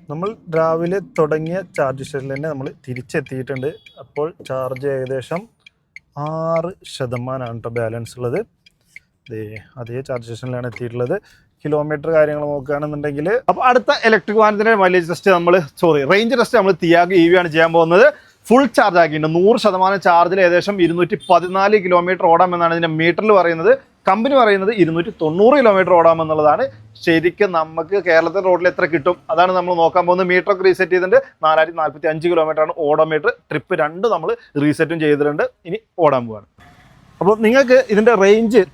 നമ്മൾ രാവിലെ തുടങ്ങിയ ചാർജ് സ്റ്റേഷനിൽ തന്നെ നമ്മൾ തിരിച്ചെത്തിയിട്ടുണ്ട്. അപ്പോൾ ചാർജ് ഏകദേശം 6% കേട്ടോ ബാലൻസ് ഉള്ളത്. അതേ ചാർജ് സ്റ്റേഷനിലാണ് എത്തിയിട്ടുള്ളത്. കിലോമീറ്റർ കാര്യങ്ങൾ നോക്കുകയാണെന്നുണ്ടെങ്കിൽ അപ്പോൾ അടുത്ത ഇലക്ട്രിക് വാഹനത്തിൻ്റെ മൈലേജ് ടെസ്റ്റ് റേഞ്ച് ടെസ്റ്റ് നമ്മൾ തിയാഗോ EV ആണ് ചെയ്യാൻ പോകുന്നത്. ഫുൾ ചാർജ് ആക്കിയിട്ടുണ്ട്. 100% ചാർജിൽ ഏകദേശം 214 കിലോമീറ്റർ ഓടാമെന്നാണ് ഇതിൻ്റെ മീറ്ററിൽ പറയുന്നത്. കമ്പനി പറയുന്നത് 290 കിലോമീറ്റർ ഓടാമെന്നുള്ളതാണ്. ശരിക്കും നമുക്ക് കേരളത്തിലെ റോഡിൽ എത്ര കിട്ടും അതാണ് നമ്മൾ നോക്കാൻ പോകുന്നത്. മീറ്ററൊക്കെ റീസെറ്റ് ചെയ്തിട്ടുണ്ട്. 4045 കിലോമീറ്ററാണ് ഓഡോമീറ്റർ. ട്രിപ്പ് 2 നമ്മൾ റീസെറ്റും ചെയ്തിട്ടുണ്ട്. ഇനി ഓടാൻ പോവാണ്. അപ്പോൾ നിങ്ങൾക്ക് ഇതിൻ്റെ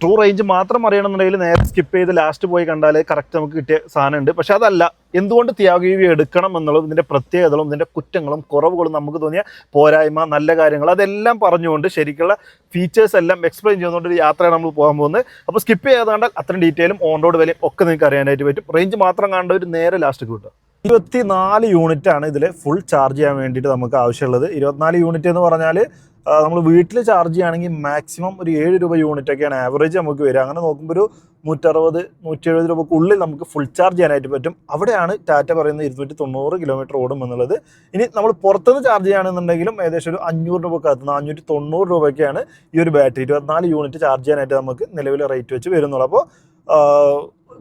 ട്രൂ റേഞ്ച് മാത്രം അറിയണമെന്നുണ്ടെങ്കിൽ നേരെ സ്കിപ്പ് ചെയ്ത് ലാസ്റ്റ് പോയി കണ്ടാൽ കറക്റ്റ് നമുക്ക് കിട്ടിയ സാധനമുണ്ട്. പക്ഷേ അതല്ല, എന്തുകൊണ്ട് തിയാഗോ EV എടുക്കണം എന്നുള്ളതും ഇതിൻ്റെ പ്രത്യേകതകളും ഇതിൻ്റെ കുറ്റങ്ങളും കുറവുകളും നമുക്ക് തോന്നിയ പോരായ്മ നല്ല കാര്യങ്ങൾ അതെല്ലാം പറഞ്ഞുകൊണ്ട് ശരിക്കുള്ള ഫീച്ചേഴ്സ് എല്ലാം എക്സ്പ്ലെയിൻ ചെയ്യുന്നതുകൊണ്ട് ഒരു യാത്രയാണ് നമ്മൾ പോകാൻ പോകുന്നത്. അപ്പോൾ സ്കിപ്പ് ചെയ്യാതെ കണ്ടാൽ അത്രയും ഡീറ്റെയിലും ഓൺ റോഡ് വിലയും ഒക്കെ നിങ്ങൾക്ക് അറിയാനായിട്ട് പറ്റും. റേഞ്ച് മാത്രം കാണേണ്ട ഒരു നേരെ ലാസ്റ്റ് കിട്ടും. 24 യൂണിറ്റാണ് ഇതിൽ ഫുൾ ചാർജ് ചെയ്യാൻ വേണ്ടിയിട്ട് നമുക്ക് ആവശ്യമുള്ളത്. 24 യൂണിറ്റ് എന്ന് പറഞ്ഞാൽ നമ്മൾ വീട്ടിൽ ചാർജ് ചെയ്യുകയാണെങ്കിൽ മാക്സിമം ഒരു 7 രൂപ യൂണിറ്റൊക്കെയാണ് ആവറേജ് നമുക്ക് വരിക. അങ്ങനെ നോക്കുമ്പോൾ ഒരു 160-170 രൂപക്കുള്ളിൽ നമുക്ക് ഫുൾ ചാർജ് ചെയ്യാനായിട്ട് പറ്റും. അവിടെയാണ് ടാറ്റ പറയുന്നത് 290 കിലോമീറ്റർ ഓടും എന്നുള്ളത്. ഇനി നമ്മൾ പുറത്തുനിന്ന് ചാർജ് ചെയ്യുകയാണെന്നുണ്ടെങ്കിലും ഏകദേശം ഒരു 500 രൂപക്കകത്ത് 490 രൂപയ്ക്കാണ് ഈ ഒരു ബാറ്ററി 24 യൂണിറ്റ് ചാർജ് ചെയ്യാനായിട്ട് നമുക്ക് നിലവിലെ റേറ്റ് വെച്ച് വരുന്നുള്ളൂ. അപ്പോൾ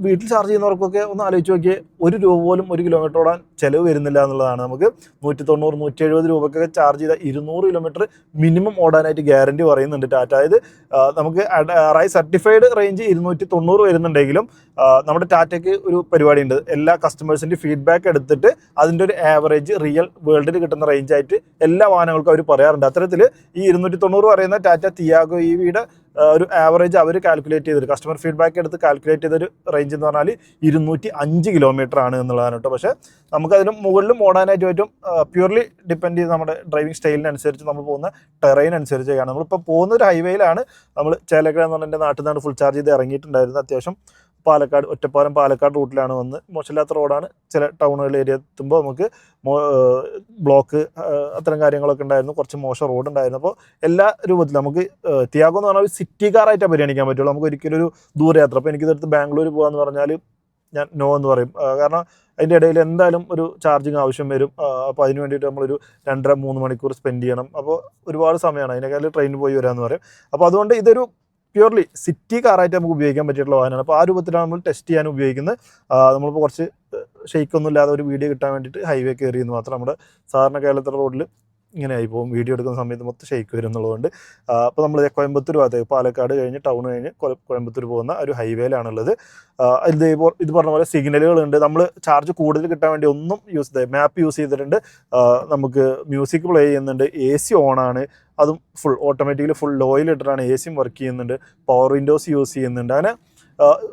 വീട്ടിൽ ചാർജ് ചെയ്യുന്നവർക്കൊക്കെ ഒന്ന് ആലോചിച്ച് നോക്കിയേ, 1 രൂപ പോലും 1 കിലോമീറ്റർ ഓടാൻ ചിലവ് വരുന്നില്ല എന്നുള്ളതാണ്. നമുക്ക് 190-170 രൂപക്കൊക്കെ ചാർജ് ചെയ്താൽ 200 കിലോമീറ്റർ മിനിമം ഓടാനായിട്ട് ഗ്യാരണ്ടി പറയുന്നുണ്ട് ടാറ്റ. അതായത് നമുക്ക് RAI സർട്ടിഫൈഡ് റേഞ്ച് 290 വരുന്നുണ്ടെങ്കിലും നമ്മുടെ ടാറ്റയ്ക്ക് ഒരു പരിപാടിയുണ്ട്. എല്ലാ കസ്റ്റമേഴ്സിൻ്റെ ഫീഡ്ബാക്ക് എടുത്തിട്ട് അതിൻ്റെ ഒരു ആവറേജ് റിയൽ വേൾഡിൽ കിട്ടുന്ന റേഞ്ചായിട്ട് എല്ലാ വാഹനങ്ങൾക്കും അവർ പറയാറുണ്ട്. അത്തരത്തിൽ ഈ 290 പറയുന്ന ടാറ്റ തിയാഗോ EVയുടെ ഒരു ആവറേജ് അവർ കാൽക്കുലേറ്റ് ചെയ്തൊരു കസ്റ്റമർ ഫീഡ്ബാക്ക് എടുത്ത് കാൽക്കുലേറ്റ് ചെയ്തൊരു റേഞ്ച് എന്ന് പറഞ്ഞാൽ 205 കിലോമീറ്റർ ആണ് എന്നുള്ളതാണ് കേട്ടോ. പക്ഷേ നമുക്കതിന് മുകളിലും ഓടാനായിട്ട് പറ്റും. പ്യൂർലി ഡിപ്പെൻഡ് ചെയ്ത് നമ്മുടെ ഡ്രൈവിംഗ് സ്റ്റൈലിനനുസരിച്ച് നമ്മൾ പോകുന്ന ടെറൈൻ അനുസരിച്ചൊക്കെയാണ്. നമ്മളിപ്പോൾ പോകുന്ന ഒരു ഹൈവേയിലാണ്. നമ്മൾ ചേലക്കര എന്ന് പറഞ്ഞാൽ എൻ്റെ നാട്ടിൽ നിന്നാണ് ഫുൾ ചാർജ് ചെയ്ത് ഇറങ്ങിയിട്ടുണ്ടായിരുന്നത്. അത്യാവശ്യം പാലക്കാട് ഒറ്റപ്പാലം പാലക്കാട് റൂട്ടിലാണ് വന്ന്. മോശമില്ലാത്ത റോഡാണ്. ചില ടൗണുകളിൽ ഏരിയ എത്തുമ്പോൾ നമുക്ക് ബ്ലോക്ക് അത്തരം കാര്യങ്ങളൊക്കെ ഉണ്ടായിരുന്നു. കുറച്ച് മോശം റോഡ് ഉണ്ടായിരുന്നു. അപ്പോൾ എല്ലാ രൂപത്തിലും നമുക്ക് തിയാഗോ എന്ന് പറഞ്ഞാൽ ഒരു സിറ്റി കാറായിട്ടാണ് പരിഗണിക്കാൻ പറ്റുള്ളൂ. നമുക്ക് ഒരിക്കലും ഒരു ദൂരയാത്ര, അപ്പോൾ എനിക്കിതെടുത്ത് ബാംഗ്ലൂർ പോകാമെന്ന് പറഞ്ഞാൽ ഞാൻ നോ എന്ന് പറയും. കാരണം അതിൻ്റെ ഇടയിൽ എന്തായാലും ഒരു ചാർജിങ് ആവശ്യം വരും. അപ്പോൾ അതിന് വേണ്ടിയിട്ട് നമ്മളൊരു 2.5-3 മണിക്കൂർ സ്പെൻഡ് ചെയ്യണം. അപ്പോൾ ഒരുപാട് സമയമാണ്. അതിനേക്കാൾ ട്രെയിനിൽ പോയി വരാമെന്ന് പറയും. അപ്പോൾ അതുകൊണ്ട് ഇതൊരു പ്യൂർലി സിറ്റി കാറായിട്ട് നമുക്ക് ഉപയോഗിക്കാൻ പറ്റിയിട്ടുള്ള വാഹനമാണ്. അപ്പോൾ ആ രൂപത്തിലാണ് നമ്മൾ ടെസ്റ്റ് ചെയ്യാൻ ഉപയോഗിക്കുന്നത്. നമ്മളിപ്പോൾ കുറച്ച് ഷെയ്ക്കൊന്നും ഇല്ലാതെ ഒരു വീഡിയോ കിട്ടാൻ വേണ്ടിയിട്ട് ഹൈവേ കയറിയെന്ന് മാത്രം. നമ്മുടെ സാധാരണ കേരളത്തിലെ റോഡിൽ ഇങ്ങനെ ആയി പോകും. വീഡിയോ എടുക്കുന്ന സമയത്ത് മൊത്തം ഷെയ്ക്ക് വരും എന്നുള്ളതുകൊണ്ട് അപ്പോൾ നമ്മൾ കോയമ്പത്തൂർ ഭാഗത്തേക്ക് പാലക്കാട് കഴിഞ്ഞ് ടൗൺ കഴിഞ്ഞ് കോയമ്പത്തൂർ പോകുന്ന ഒരു ഹൈവേയിലാണുള്ളത്. ഇത് പറഞ്ഞ പോലെ സിഗ്നലുകളുണ്ട്. നമ്മൾ ചാർജ് കൂടുതൽ കിട്ടാൻ വേണ്ടി ഒന്നും മാപ്പ് യൂസ് ചെയ്തിട്ടുണ്ട്. നമുക്ക് മ്യൂസിക് പ്ലേ ചെയ്യുന്നുണ്ട്. AC ഓണാണ്. അതും ഫുൾ ഓട്ടോമാറ്റിക്കലി ഫുൾ ലോയിൽ ഇട്ടിട്ടാണ് AC വർക്ക് ചെയ്യുന്നുണ്ട്. പവർ വിൻഡോസ് യൂസ് ചെയ്യുന്നുണ്ട്. അങ്ങനെ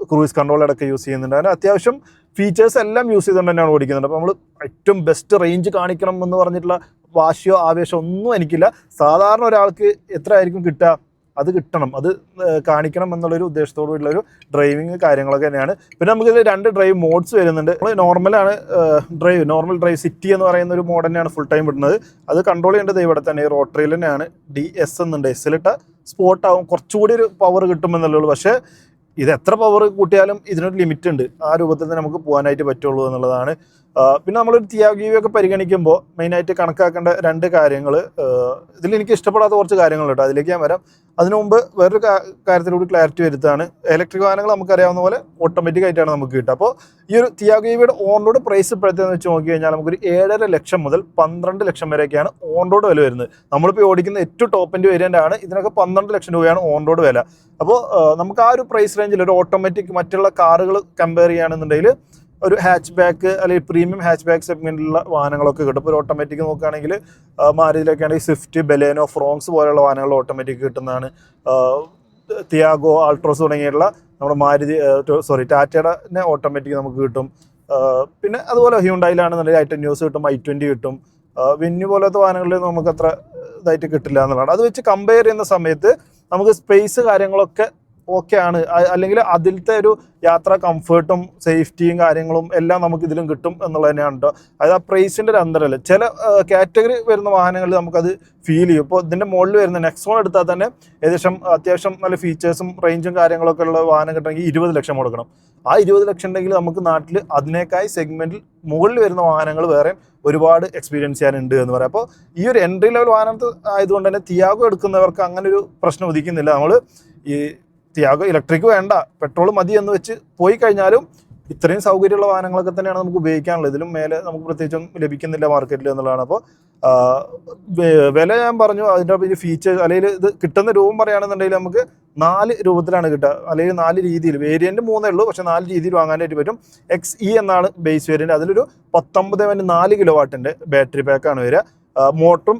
ക്രൂയിസ് കൺട്രോൾ അടക്കം യൂസ് ചെയ്യുന്നുണ്ട്. അങ്ങനെ അത്യാവശ്യം ഫീച്ചേഴ്സ് എല്ലാം യൂസ് ചെയ്തുകൊണ്ട് തന്നെയാണ് ഓടിക്കുന്നുണ്ട്. അപ്പോൾ നമ്മൾ ഏറ്റവും ബെസ്റ്റ് റേഞ്ച് കാണിക്കണം എന്ന് പറഞ്ഞിട്ടുള്ള വാശിയോ ആവേശമോ ഒന്നും എനിക്കില്ല. സാധാരണ ഒരാൾക്ക് എത്ര ആയിരിക്കും കിട്ടുക അത് കിട്ടണം, അത് കാണിക്കണം എന്നുള്ളൊരു ഉദ്ദേശത്തോടുള്ളൊരു ഡ്രൈവിങ് കാര്യങ്ങളൊക്കെ തന്നെയാണ്. പിന്നെ നമുക്കിത് 2 ഡ്രൈവ് മോഡ്സ് വരുന്നുണ്ട്. നമ്മൾ നോർമൽ ഡ്രൈവ് സിറ്റി എന്ന് പറയുന്ന ഒരു മോഡ് തന്നെയാണ് ഫുൾ ടൈം വിടുന്നത്. അത് കൺട്രോൾ ചെയ്യേണ്ടത് ഇവിടെ തന്നെ ഈ റോട്ടറിയിൽ തന്നെയാണ്. DS എന്നുണ്ട്. എസ്സിലിട്ട സ്പോട്ടാവും കുറച്ചുകൂടി ഒരു പവർ കിട്ടുമെന്നുള്ളൂ. പക്ഷേ ഇത് എത്ര പവർ കൂട്ടിയാലും ഇതിനൊരു ലിമിറ്റ് ഉണ്ട്. ആ രൂപത്തിൽ തന്നെ നമുക്ക് പോകാനായിട്ട് പറ്റുള്ളൂ എന്നുള്ളതാണ്. പിന്നെ നമ്മളൊരു തിയാഗോ EV ഒക്കെ പരിഗണിക്കുമ്പോൾ മെയിനായിട്ട് കണക്കാക്കേണ്ട 2 കാര്യങ്ങൾ, ഇതിൽ എനിക്ക് ഇഷ്ടപ്പെടാത്ത കുറച്ച് കാര്യങ്ങൾ കേട്ടോ, അതിലേക്ക് ഞാൻ വരാം. അതിനു മുമ്പ് വേറൊരു കാര്യത്തിലൂടെ ക്ലാരിറ്റി വരുത്താണ്. ഇലക്ട്രിക് വാഹനങ്ങൾ നമുക്കറിയാവുന്ന പോലെ ഓട്ടോമാറ്റിക് ആയിട്ടാണ് നമുക്ക് കിട്ടുക. അപ്പോൾ ഈ ഒരു തിയാഗോ EVയുടെ ഓൺ റോഡ് പ്രൈസ് ഇപ്പോഴത്തേന്ന് വെച്ച് നോക്കി കഴിഞ്ഞാൽ നമുക്കൊരു 7.5 ലക്ഷം മുതൽ 12 ലക്ഷം വരെയൊക്കെയാണ് ഓൺ റോഡ് വില വരുന്നത്. നമ്മളിപ്പോൾ ഓടിക്കുന്ന ഏറ്റവും ടോപ്പ് എൻഡ് വേരിയൻ്റ് ആണ്. ഇതിനൊക്കെ 12 ലക്ഷം രൂപയാണ് ഓൺ റോഡ് വില. അപ്പോൾ നമുക്ക് ആ ഒരു പ്രൈസ് റേഞ്ചിൽ ഒരു ഓട്ടോമാറ്റിക് മറ്റുള്ള കാറുകൾ കമ്പയർ ചെയ്യുകയാണെന്നുണ്ടെങ്കിൽ ഒരു ഹാച്ച് ബാക്ക് അല്ലെങ്കിൽ പ്രീമിയം ഹാച്ച് ബാക്ക് സെഗ്മെൻറ്റിലുള്ള വാഹനങ്ങളൊക്കെ കിട്ടും. ഇപ്പോൾ ഒരു ഓട്ടോമാറ്റിക് നോക്കുകയാണെങ്കിൽ മാരുതിയിലൊക്കെ ആണെങ്കിൽ സ്വിഫ്റ്റ്, ബലേനോ, ഫ്രോങ്സ് പോലെയുള്ള വാഹനങ്ങൾ ഓട്ടോമാറ്റിക് കിട്ടുന്നതാണ്. തിയാഗോ, ആൾട്രോസ് തുടങ്ങിയിട്ടുള്ള നമ്മുടെ ടാറ്റയുടെ ഓട്ടോമാറ്റിക് നമുക്ക് കിട്ടും. പിന്നെ അതുപോലെ ഹ്യൂണ്ടായിലാണെന്നുണ്ടെങ്കിൽ i10 ന്യൂസ് കിട്ടും, i20 കിട്ടും. വെന്യൂ പോലത്തെ വാഹനങ്ങളിൽ നമുക്ക് അത്ര ഇതായിട്ട് കിട്ടില്ല എന്നുള്ളതാണ്. അത് വെച്ച് കമ്പയർ ചെയ്യുന്ന സമയത്ത് നമുക്ക് സ്പേസ് കാര്യങ്ങളൊക്കെ ഓക്കെ ആണ്, അല്ലെങ്കിൽ അതിലത്തെ ഒരു യാത്രാ കംഫേർട്ടും സേഫ്റ്റിയും കാര്യങ്ങളും എല്ലാം നമുക്ക് ഇതിലും കിട്ടും എന്നുള്ളത് തന്നെയാണ് കേട്ടോ. അതായത് ആ പ്രൈസിൻ്റെ ഒരു അന്തരമല്ല. ചില കാറ്റഗറി വരുന്ന വാഹനങ്ങളിൽ നമുക്കത് ഫീൽ ചെയ്യും. ഇപ്പോൾ ഇതിൻ്റെ മുകളിൽ വരുന്ന നെക്സോൺ എടുത്താൽ തന്നെ ഏകദേശം അത്യാവശ്യം നല്ല ഫീച്ചേഴ്സും റേഞ്ചും കാര്യങ്ങളൊക്കെ ഉള്ള വാഹനം കിട്ടണമെങ്കിൽ 20 ലക്ഷം കൊടുക്കണം. ആ 20 ലക്ഷം ഉണ്ടെങ്കിൽ നമുക്ക് നാട്ടിൽ അതിനേക്കായി സെഗ്മെൻറ്റിൽ മുകളിൽ വരുന്ന വാഹനങ്ങൾ വേറെ ഒരുപാട് എക്സ്പീരിയൻസ് ചെയ്യാനുണ്ട് എന്ന് പറയാം. അപ്പോൾ ഈ ഒരു എൻട്രി ലെവൽ വാഹനത്തിൽ ആയതുകൊണ്ട് തന്നെ തിയാഗോ എടുക്കുന്നവർക്ക് അങ്ങനെ ഒരു പ്രശ്നം ഉദിക്കുന്നില്ല. നമ്മൾ ഈ തിയാഗോ ഇലക്ട്രിക് വേണ്ട, പെട്രോൾ മതി എന്ന് വെച്ച് പോയി കഴിഞ്ഞാലും ഇത്രയും സൗകര്യമുള്ള വാഹനങ്ങളൊക്കെ തന്നെയാണ് നമുക്ക് ഉപയോഗിക്കാനുള്ളത്. ഇതിലും മേലെ നമുക്ക് പ്രത്യേകിച്ചും ലഭിക്കുന്നില്ല മാർക്കറ്റിൽ എന്നുള്ളതാണ്. അപ്പോൾ വില ഞാൻ പറഞ്ഞു, അതിൻ്റെ ഫീച്ചേഴ്സ് അല്ലെങ്കിൽ ഇത് കിട്ടുന്ന രൂപം പറയുകയാണെന്നുണ്ടെങ്കിൽ നമുക്ക് 4 രൂപത്തിലാണ് കിട്ടുക, അല്ലെങ്കിൽ 4 രീതിയിൽ. വേരിയൻറ്റ് 3 ഉള്ളൂ, പക്ഷേ 4 രീതിയിൽ വാങ്ങാനായിട്ട് പറ്റും. XE എന്നാണ് ബേസ് വേരിയൻറ്റ്. അതിലൊരു 19.4 കിലോ വാട്ടിൻ്റെ ബാറ്ററി പാക്കാണ് വരിക. മോട്ടറും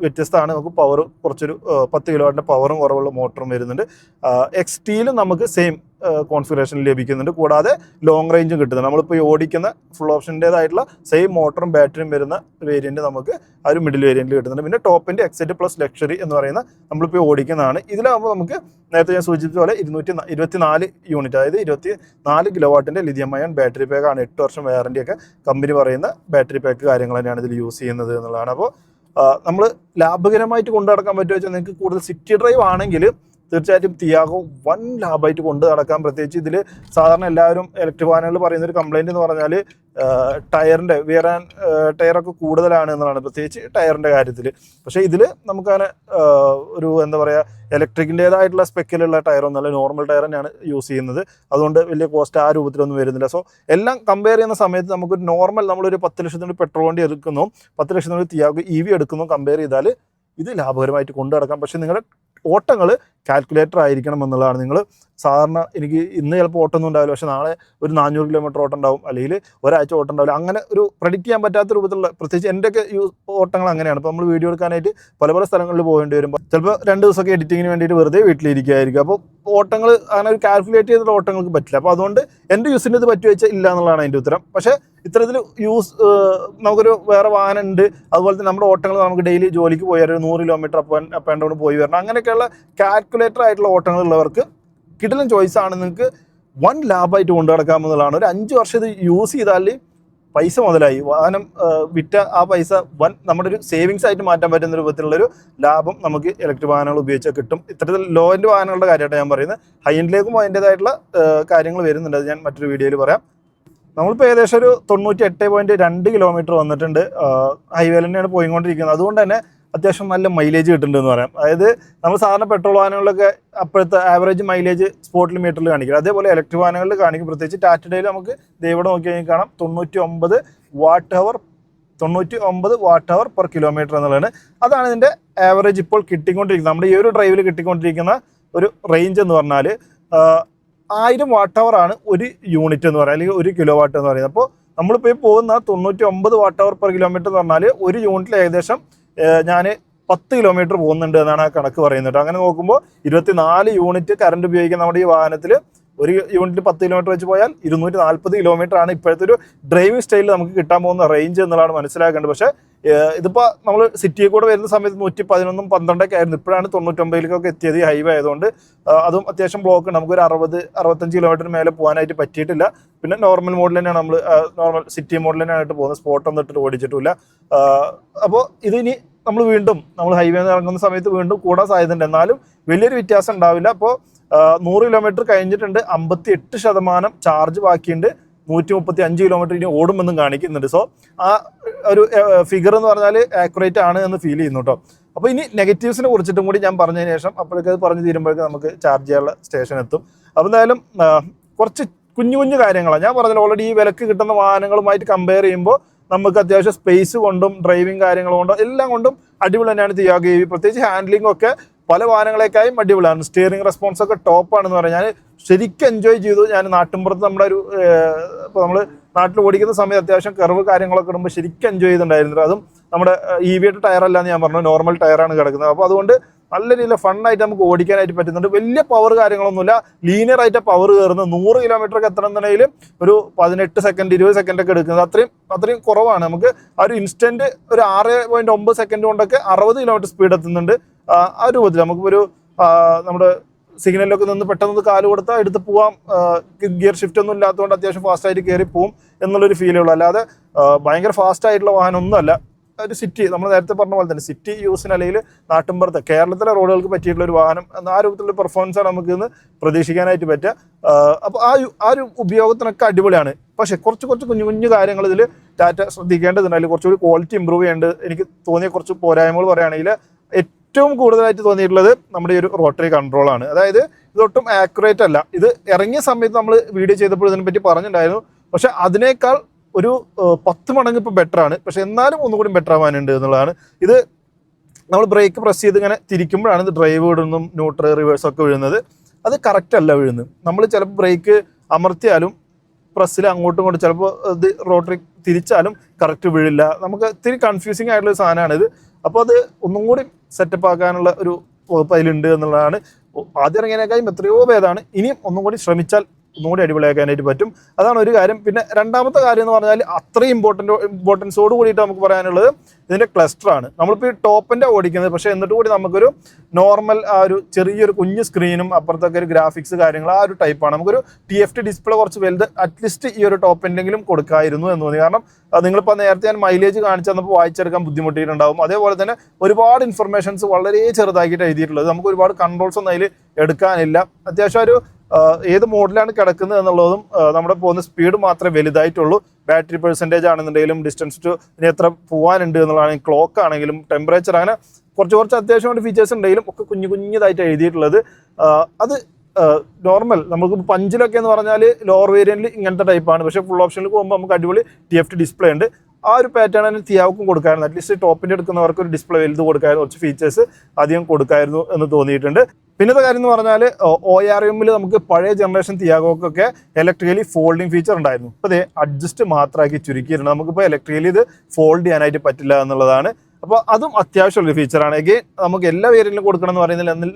വ്യത്യസ്തമാണ്. നമുക്ക് പവർ കുറച്ചൊരു 10 കിലോ വാട്ടിൻ്റെ പവറും കുറവുള്ള മോട്ടറും വരുന്നുണ്ട്. XTയിലും നമുക്ക് സെയിം കോൺഫിഗറേഷൻ ലഭിക്കുന്നുണ്ട്. കൂടാതെ ലോങ് റേഞ്ചും കിട്ടുന്നുണ്ട്. നമ്മളിപ്പോൾ ഈ ഓടിക്കുന്ന ഫുൾ ഓപ്ഷൻ്റേതായിട്ടുള്ള സെയിം മോട്ടറും ബാറ്ററിയും വരുന്ന വേരിയൻറ്റ് നമുക്ക് ആ ഒരു മിഡിൽ വേരിയൻറ്റിൽ കിട്ടുന്നുണ്ട്. പിന്നെ ടോപ്പിൻ്റെ XZ പ്ലസ് ലക്ഷറി എന്ന് പറയുന്ന നമ്മളിപ്പോൾ ഓടിക്കുന്നതാണ്. ഇതിലാകുമ്പോൾ നമുക്ക് നേരത്തെ ഞാൻ സൂചിപ്പിച്ച പോലെ 24 യൂണിറ്റ്, അതായത് 24 കിലോ വാട്ടിൻ്റെ ലിഥിയം അയൺ ബാറ്ററി പാക്കാണ്. 8 വർഷം വാറൻറ്റിയൊക്കെ കമ്പനി പറയുന്ന ബാറ്ററി പാക്ക് കാര്യങ്ങൾ തന്നെയാണ് ഇതിൽ യൂസ് ചെയ്യുന്നത് എന്നുള്ളതാണ്. അപ്പോൾ നമ്മൾ ലാഭകരമായിട്ട് കൊണ്ടു നടക്കാൻ പറ്റുമോ വെച്ചാൽ, നിങ്ങൾക്ക് കൂടുതൽ സിറ്റി ഡ്രൈവ് ആണെങ്കിൽ തീർച്ചയായിട്ടും തിയാഗോ വൻ ലാഭമായിട്ട് കൊണ്ട് നടക്കാം. പ്രത്യേകിച്ച് ഇതിൽ സാധാരണ എല്ലാവരും ഇലക്ട്രിക് വാഹനങ്ങളിൽ പറയുന്ന ഒരു കംപ്ലൈൻറ്റ് എന്ന് പറഞ്ഞാൽ ടയറിൻ്റെ വിയർ ആൻഡ് ടയറൊക്കെ കൂടുതലാണ് എന്നുള്ളതാണ്, പ്രത്യേകിച്ച് ടയറിൻ്റെ കാര്യത്തിൽ. പക്ഷേ ഇതിൽ നമുക്കങ്ങനെ ഒരു എന്താ പറയുക, ഇലക്ട്രിക്കിൻ്റേതായിട്ടുള്ള സ്പെക്കിലുള്ള ടയറൊന്നുമല്ല, നോർമൽ ടയർ തന്നെയാണ് യൂസ് ചെയ്യുന്നത്. അതുകൊണ്ട് വലിയ കോസ്റ്റ് ആ രൂപത്തിലൊന്നും വരുന്നില്ല. സോ എല്ലാം കമ്പയർ ചെയ്യുന്ന സമയത്ത് നമുക്കൊരു നോർമൽ, നമ്മളൊരു 10 ലക്ഷത്തിന് പെട്രോൾ വണ്ടി എടുക്കുന്നു, 10 ലക്ഷത്തിന് തിയാഗോ EV എടുക്കുന്നു, കമ്പയർ ചെയ്താൽ ഇത് ലാഭകരമായിട്ട് കൊണ്ടു നടക്കാം. പക്ഷേ നിങ്ങളുടെ ഓട്ടങ്ങൾ കാൽക്കുലേറ്റർ ആയിരിക്കണം എന്നുള്ളതാണ്. നിങ്ങൾ സാധാരണ എനിക്ക് ഇന്ന് ചിലപ്പോൾ ഓട്ടമൊന്നും ഉണ്ടാവില്ല, പക്ഷേ നാളെ ഒരു 400 കിലോമീറ്റർ ഓട്ടം ഉണ്ടാവും, അല്ലെങ്കിൽ ഒരാഴ്ച ഓട്ടം ഉണ്ടാവില്ല. അങ്ങനെ ഒരു പ്രെഡിക്റ്റ് ചെയ്യാൻ പറ്റാത്ത രൂപത്തിലുള്ള, പ്രത്യേകിച്ച് എൻ്റെയൊക്കെ ഓട്ടങ്ങൾ അങ്ങനെയാണ്. ഇപ്പോൾ നമ്മൾ വീഡിയോ എടുക്കാനായിട്ട് പല സ്ഥലങ്ങളിൽ പോകേണ്ടി വരുമ്പോൾ ചിലപ്പോൾ 2 ദിവസമൊക്കെ എഡിറ്റിങ്ങിന് വേണ്ടിയിട്ട് വെറുതെ വീട്ടിലിരിക്കുകയായിരിക്കും. അപ്പോൾ ഓട്ടങ്ങൾ അങ്ങനെ ഒരു കാൽക്കുലേറ്റ് ചെയ്തിട്ട് ഓട്ടങ്ങൾക്ക് പറ്റില്ല. അപ്പോൾ അതുകൊണ്ട് എൻ്റെ യൂസിൻ്റെ ഇത് പറ്റി വെച്ചാൽ ഇല്ല എന്നുള്ളതാണ് അതിൻ്റെ ഉത്തരം. പക്ഷേ ഇത്തരത്തിൽ നമുക്കൊരു വേറെ വാഹനം ഉണ്ട്, അതുപോലെ തന്നെ നമ്മുടെ ഓട്ടങ്ങൾ നമുക്ക് ഡെയിലി ജോലിക്ക് പോയാൽ ഒരു 100 കിലോമീറ്റർ അപ്പ് ആൻഡ് ഡൗൺ പോയി വരണം, അങ്ങനെയൊക്കെയുള്ള കാൽക്കുലേറ്റർ ആയിട്ടുള്ള ഓട്ടങ്ങളുള്ളവർക്ക് കിടിലൻ ചോയ്സാണ്. നിങ്ങൾക്ക് വൻ ലാഭമായിട്ട് കൊണ്ടു നടക്കാമെന്നുള്ളതാണ്. ഒരു 5 വർഷം ഇത് യൂസ് ചെയ്താൽ പൈസ മുതലായി, വാഹനം വിറ്റ ആ പൈസ വൻ നമ്മുടെ ഒരു സേവിങ്സ് ആയിട്ട് മാറ്റാൻ പറ്റുന്ന രൂപത്തിലുള്ളൊരു ലാഭം നമുക്ക് ഇലക്ട്രിക് വാഹനങ്ങൾ ഉപയോഗിച്ചാൽ കിട്ടും. ഇത്തരത്തിൽ ലോ എൻഡ് വാഹനങ്ങളുടെ കാര്യമായിട്ട് ഞാൻ പറയുന്നത്. ഹൈ എൻഡിലേക്കും അതിൻ്റേതായിട്ടുള്ള കാര്യങ്ങൾ വരുന്നുണ്ട്, അത് ഞാൻ മറ്റൊരു വീഡിയോയിൽ പറയാം. നമ്മളിപ്പോൾ ഏകദേശം ഒരു 98.2 കിലോമീറ്റർ വന്നിട്ടുണ്ട്. ഹൈവേയിൽ തന്നെയാണ് പോയിക്കൊണ്ടിരിക്കുന്നത്. അതുകൊണ്ട് തന്നെ അത്യാവശ്യം നല്ല മൈലേജ് കിട്ടുന്നുണ്ടെന്ന് പറയാം. അതായത് നമ്മൾ സാധാരണ പെട്രോൾ വാഹനങ്ങളിലൊക്കെ അപ്പോഴത്തെ ആവറേജ് മൈലേജ് സ്പോട്ടിൽ മീറ്ററിൽ കാണിക്കും, അതേപോലെ ഇലക്ട്രിക് വാഹനങ്ങളിൽ കാണിക്കും. പ്രത്യേകിച്ച് ടാറ്റയിൽ നമുക്ക് ഇവിടെ നോക്കി കഴിഞ്ഞാൽ കാണാം 99 വാട്ട് അവർ പെർ കിലോമീറ്റർ എന്നുള്ളതാണ്. അതാണ് ഇതിൻ്റെ ആവറേജ് ഇപ്പോൾ കിട്ടിക്കൊണ്ടിരിക്കുന്നത്. നമ്മുടെ ഈ ഒരു ഡ്രൈവിൽ കിട്ടിക്കൊണ്ടിരിക്കുന്ന ഒരു റേഞ്ച് എന്ന് പറഞ്ഞാൽ 1000 വാട്ട് അവർ ആണ് ഒരു യൂണിറ്റ് എന്ന് പറയുന്നത്, അല്ലെങ്കിൽ 1 കിലോ വാട്ട് എന്ന് പറയുന്നത്. അപ്പോൾ നമ്മളിപ്പോൾ ഈ പോകുന്ന 99 വാട്ട് അവർ പെർ കിലോമീറ്റർ എന്ന് പറഞ്ഞാൽ ഒരു യൂണിറ്റിൽ ഏകദേശം ഞാൻ 10 കിലോമീറ്റർ പോകുന്നുണ്ട് എന്നാണ് ആ കണക്ക് പറയുന്നത്. അങ്ങനെ നോക്കുമ്പോൾ 24 യൂണിറ്റ് കറണ്ട് ഉപയോഗിക്കുന്ന നമ്മുടെ ഈ വാഹനത്തിൽ ഒരു യൂണിറ്റ് 10 കിലോമീറ്റർ വെച്ച് പോയാൽ 240 കിലോമീറ്റർ ആണ് ഇപ്പോഴത്തെ ഒരു ഡ്രൈവിംഗ് സ്റ്റൈലിൽ നമുക്ക് കിട്ടാൻ പോകുന്ന റേഞ്ച് എന്നുള്ളതാണ് മനസ്സിലാക്കേണ്ടത്. പക്ഷേ ഇതിപ്പോൾ നമ്മൾ സിറ്റിയിൽ കൂടെ വരുന്ന സമയത്ത് 111, 12 ആയിരുന്നു. ഇപ്പോഴാണ് 99 എത്തിയത്, ഈ ഹൈവേ ആയതുകൊണ്ട്. അതും അത്യാവശ്യം ബ്ലോക്ക് ഉണ്ട്. നമുക്കൊരു 65 കിലോമീറ്റർ മേലെ പോകാനായിട്ട് പറ്റിയിട്ടില്ല. പിന്നെ നോർമൽ മോഡിൽ തന്നെയാണ് നമ്മൾ, നോർമൽ സിറ്റി മോഡിൽ തന്നെയായിട്ട് പോകുന്നത്, സ്പോട്ടൊന്നും ഇട്ടിട്ട് ഓടിച്ചിട്ടില്ല. അപ്പോൾ ഇതിനി നമ്മൾ ഹൈവേ ഇറങ്ങുന്ന സമയത്ത് വീണ്ടും കൂടാൻ സാധ്യതയുണ്ട്, എന്നാലും വലിയൊരു വ്യത്യാസം ഉണ്ടാവില്ല. അപ്പോൾ 100 കിലോമീറ്റർ കഴിഞ്ഞിട്ടുണ്ട്, 58% ചാർജ് ബാക്കിയുണ്ട്, 135 കിലോമീറ്റർ ഇനി ഓടുമെന്നും കാണിക്കുന്നുണ്ട്. സോ ആ ഒരു ഫിഗർ എന്ന് പറഞ്ഞാൽ ആക്യുറേറ്റ് ആണ് എന്ന് ഫീൽ ചെയ്യുന്നു കേട്ടോ. അപ്പോൾ ഇനി നെഗറ്റീവ്സിനെ കുറിച്ചിട്ടും കൂടി ഞാൻ പറഞ്ഞതിന് ശേഷം അപ്പോഴേക്ക് അത് പറഞ്ഞു തീരുമ്പോഴേക്ക് നമുക്ക് ചാർജ് ചെയ്യാനുള്ള സ്റ്റേഷൻ എത്തും. അപ്പോൾ എന്തായാലും കുറച്ച് കുഞ്ഞു കാര്യങ്ങളാണ് ഞാൻ പറഞ്ഞത്. ഓൾറെഡി ഈ വിലക്ക് കിട്ടുന്ന വാഹനങ്ങളുമായിട്ട് കമ്പയർ ചെയ്യുമ്പോൾ നമുക്ക് അത്യാവശ്യം സ്പേസ് കൊണ്ടും ഡ്രൈവിംഗ് കാര്യങ്ങൾ കൊണ്ടും എല്ലാം കൊണ്ടും അടിപൊളി തന്നെയാണ് തിയാഗോ EV. പ്രത്യേകിച്ച് ഹാൻഡ്ലിംഗ് ഒക്കെ പല വാഹനങ്ങളെക്കാളും അടിപൊളിയാണ്. സ്റ്റിയറിംഗ് റെസ്പോൺസ് ഒക്കെ ടോപ്പാണെന്ന് പറയാം. ഞാൻ ശരിക്കും എൻജോയ് ചെയ്തു. ഞാൻ നാട്ടിൻപുറത്ത് നമ്മുടെ ഒരു ഇപ്പോൾ നമ്മൾ നാട്ടിൽ ഓടിക്കുന്ന സമയത്ത് അത്യാവശ്യം കർവ് കാര്യങ്ങളൊക്കെ ഇടുമ്പോൾ ശരിക്കും എൻജോയ് ചെയ്തിട്ടുണ്ടായിരുന്നു. അതും നമ്മുടെ EVയുടെ ടയറല്ലാന്ന് ഞാൻ പറഞ്ഞു, നോർമൽ ടയറാണ് കിടക്കുന്നത്. അപ്പോൾ അതുകൊണ്ട് നല്ല രീതിയിൽ ഫണ്ണായിട്ട് നമുക്ക് ഓടിക്കാനായിട്ട് പറ്റുന്നുണ്ട്. വലിയ പവർ കാര്യങ്ങളൊന്നുമില്ല, ലീനിയർ ആയിട്ട് പവർ കയറുന്നത്. 100 കിലോമീറ്ററൊക്കെ എത്തണമെന്നുണ്ടെങ്കിൽ ഒരു 18 സെക്കൻഡ് 20 സെക്കൻഡൊക്കെ എടുക്കുന്നത് അത്രയും കുറവാണ്. നമുക്ക് ആ ഒരു ഇൻസ്റ്റൻറ്റ് ഒരു 6.9 സെക്കൻഡ് കൊണ്ടൊക്കെ 60 കിലോമീറ്റർ സ്പീഡ് എത്തുന്നുണ്ട്. ആ രൂപത്തിൽ നമുക്കൊരു നമ്മുടെ സിഗ്നലിലൊക്കെ നിന്ന് പെട്ടെന്ന് കാല് കൊടുത്താൽ എടുത്ത് പോവാം, ഗിയർ ഷിഫ്റ്റ് ഒന്നും ഇല്ലാത്തതുകൊണ്ട് അത്യാവശ്യം ഫാസ്റ്റായിട്ട് കയറി പോവും എന്നുള്ളൊരു ഫീലേ ഉള്ളൂ. അല്ലാതെ ഭയങ്കര ഫാസ്റ്റ് ആയിട്ടുള്ള വാഹനമൊന്നുമല്ല. ഒരു സിറ്റി, നമ്മൾ നേരത്തെ പറഞ്ഞ പോലെ തന്നെ സിറ്റി യൂസിന് അല്ലെങ്കിൽ നാട്ടിൻപുറത്ത് കേരളത്തിലെ റോഡുകൾക്ക് പറ്റിയിട്ടുള്ള ഒരു വാഹനം എന്ന ആ രൂപത്തിലുള്ള പെർഫോമൻസാണ് നമുക്ക് ഇന്ന് പ്രതീക്ഷിക്കാനായിട്ട് പറ്റുക. അപ്പോൾ ആ ഒരു ഉപയോഗത്തിനൊക്കെ അടിപൊളിയാണ്. പക്ഷേ കുറച്ച് കുഞ്ഞു കുഞ്ഞു കാര്യങ്ങൾ ഇതിൽ ടാറ്റ ശ്രദ്ധിക്കേണ്ടതുണ്ട്. അതിൽ കുറച്ചുകൂടി ക്വാളിറ്റി ഇമ്പ്രൂവ് ചെയ്യേണ്ടത് എനിക്ക് തോന്നിയ കുറച്ച് പോരായ്മകൾ പറയുകയാണെങ്കിൽ ഏറ്റവും കൂടുതലായിട്ട് തോന്നിയിട്ടുള്ളത് നമ്മുടെ ഈ ഒരു റോട്ടറി കൺട്രോളാണ്. അതായത് ഇതൊട്ടും ആക്യുറേറ്റ് അല്ല. ഇത് ഇറങ്ങിയ സമയത്ത് നമ്മൾ വീഡിയോ ചെയ്തപ്പോൾ ഇതിനെപ്പറ്റി പറഞ്ഞിട്ടുണ്ടായിരുന്നു. പക്ഷേ അതിനേക്കാൾ ഒരു 10 മടങ്ങ് ഇപ്പോൾ ബെറ്ററാണ്. പക്ഷെ എന്നാലും ഒന്നുകൂടി ബെറ്റർ ആവാനുണ്ട് എന്നുള്ളതാണ്. ഇത് നമ്മൾ ബ്രേക്ക് പ്രസ് ചെയ്ത് ഇങ്ങനെ തിരിക്കുമ്പോഴാണ് ഇത് ഡ്രൈവ് വീടുന്നും ന്യൂട്രൽ റിവേഴ്സൊക്കെ വീഴുന്നത്. അത് കറക്റ്റ് അല്ല വീഴുന്നത്. നമ്മൾ ചിലപ്പോൾ ബ്രേക്ക് അമർത്തിയാലും പ്രസ്സിൽ അങ്ങോട്ടും ഇങ്ങോട്ടും ചിലപ്പോൾ ഇത് റോട്ടറി തിരിച്ചാലും കറക്റ്റ് വീഴില്ല. നമുക്ക് ഇത്തിരി കൺഫ്യൂസിങ് ആയിട്ടുള്ള സാധനമാണിത്. അപ്പോൾ അത് ഒന്നും കൂടി സെറ്റപ്പ് ആക്കാനുള്ള ഒരു വകുപ്പ് അതിലുണ്ട് എന്നുള്ളതാണ്. ആദ്യം ഇറങ്ങിയതിനേക്കാളും എത്രയോ ഭേദമാണ്. ഇനിയും ഒന്നും കൂടി ശ്രമിച്ചാൽ ഒന്നുകൂടി അടിപൊളിയാക്കാനായിട്ട് പറ്റും. അതാണ് ഒരു കാര്യം. പിന്നെ രണ്ടാമത്തെ കാര്യം എന്ന് പറഞ്ഞാൽ അത്രയും ഇമ്പോർട്ടൻസോട് കൂടിയിട്ട് നമുക്ക് പറയാനുള്ളത് ഇതിൻ്റെ ക്ലസ്റ്ററാണ്. നമ്മളിപ്പോൾ ഈ ടോപ്പിൻ്റെ ഓടിക്കുന്നത്, പക്ഷേ എന്നിട്ട് കൂടി നമുക്കൊരു നോർമൽ ആ ഒരു ചെറിയൊരു കുഞ്ഞ് സ്ക്രീനും അപ്പുറത്തൊക്കെ ഒരു ഗ്രാഫിക്സ് കാര്യങ്ങൾ ആ ഒരു ടൈപ്പാണ്. നമുക്കൊരു TFT ഡിസ്പ്ലേ കുറച്ച് വലുത് അറ്റ്ലീസ്റ്റ് ഈ ഒരു ടോപ്പിൻ്റെങ്കിലും കൊടുക്കായിരുന്നു എന്ന് തോന്നി. കാരണം നിങ്ങളിപ്പോൾ നേരത്തെ ഞാൻ മൈലേജ് കാണിച്ചു തന്നപ്പോൾ വായിച്ചെടുക്കാൻ ബുദ്ധിമുട്ടിയിട്ടുണ്ടാവും. അതേപോലെ തന്നെ ഒരുപാട് ഇൻഫർമേഷൻസ് വളരെ ചെറുതാക്കിയിട്ട് എഴുതിയിട്ടുള്ളത്. നമുക്ക് ഒരുപാട് കൺട്രോൾസ് ഒന്നും അതിൽ എടുക്കാനില്ല. അത്യാവശ്യം ഒരു ഏത് മോഡിലാണ് കിടക്കുന്നത് എന്നുള്ളതും നമ്മുടെ പോകുന്ന സ്പീഡ് മാത്രമേ വലുതായിട്ടുള്ളൂ. ബാറ്ററി പെർസെൻറ്റേജ് ആണെന്നുണ്ടെങ്കിലും ഡിസ്റ്റൻസ് ടു ഇനി എത്ര പോകാനുണ്ട് എന്നുള്ളതാണ്. ക്ലോക്ക് ആണെങ്കിലും ടെമ്പറേച്ചർ, അങ്ങനെ കുറച്ച് അത്യാവശ്യമായിട്ട് ഫീച്ചേഴ്സ് ഉണ്ടെങ്കിലും ഒക്കെ കുഞ്ഞിതായിട്ട് എഴുതിയിട്ടുള്ളത്. അത് നോർമൽ നമുക്ക് പഞ്ചിലൊക്കെ എന്ന് പറഞ്ഞാൽ ലോവർ വേരിയൻറ്റിൽ ഇങ്ങനത്തെ ടൈപ്പാണ്. പക്ഷേ ഫുൾ ഓപ്ഷനിൽ പോകുമ്പോൾ നമുക്ക് അടിപൊളി TFT ഡിസ്പ്ലേ ഉണ്ട്. ആ ഒരു പാറ്റേൺ തന്നെ തിയാവുക്കും കൊടുക്കായിരുന്നു. അറ്റ്ലീസ്റ്റ് ടോപ്പിൻ്റെ എടുക്കുന്നവർക്ക് ഒരു ഡിസ്പ്ലേ വലുത് കൊടുക്കായിരുന്നു, കുറച്ച് ഫീച്ചേഴ്സ് അധികം കൊടുക്കായിരുന്നു എന്ന് തോന്നിയിട്ടുണ്ട്. പിന്നത്തെ കാര്യം എന്ന് പറഞ്ഞാൽ ORMൽ നമുക്ക് പഴയ ജനറേഷൻ തിയാഗോക്കൊക്കെ ഇലക്ട്രിക്കലി ഫോൾഡിങ് ഫീച്ചർ ഉണ്ടായിരുന്നു. അപ്പോൾ അതേ അഡ്ജസ്റ്റ് മാത്രമാക്കി ചുരുക്കിയിരുന്നു. നമുക്കിപ്പോൾ ഇലക്ട്രിക്കലി ഇത് ഫോൾഡ് ചെയ്യാനായിട്ട് പറ്റില്ല എന്നുള്ളതാണ്. അപ്പോൾ അതും അത്യാവശ്യമുള്ളൊരു ഫീച്ചറാണ്. എഗെയിൻ നമുക്ക് എല്ലാ വേരിയന്റിലും കൊടുക്കണം എന്ന് പറയുന്നില്ല, എന്നിൽ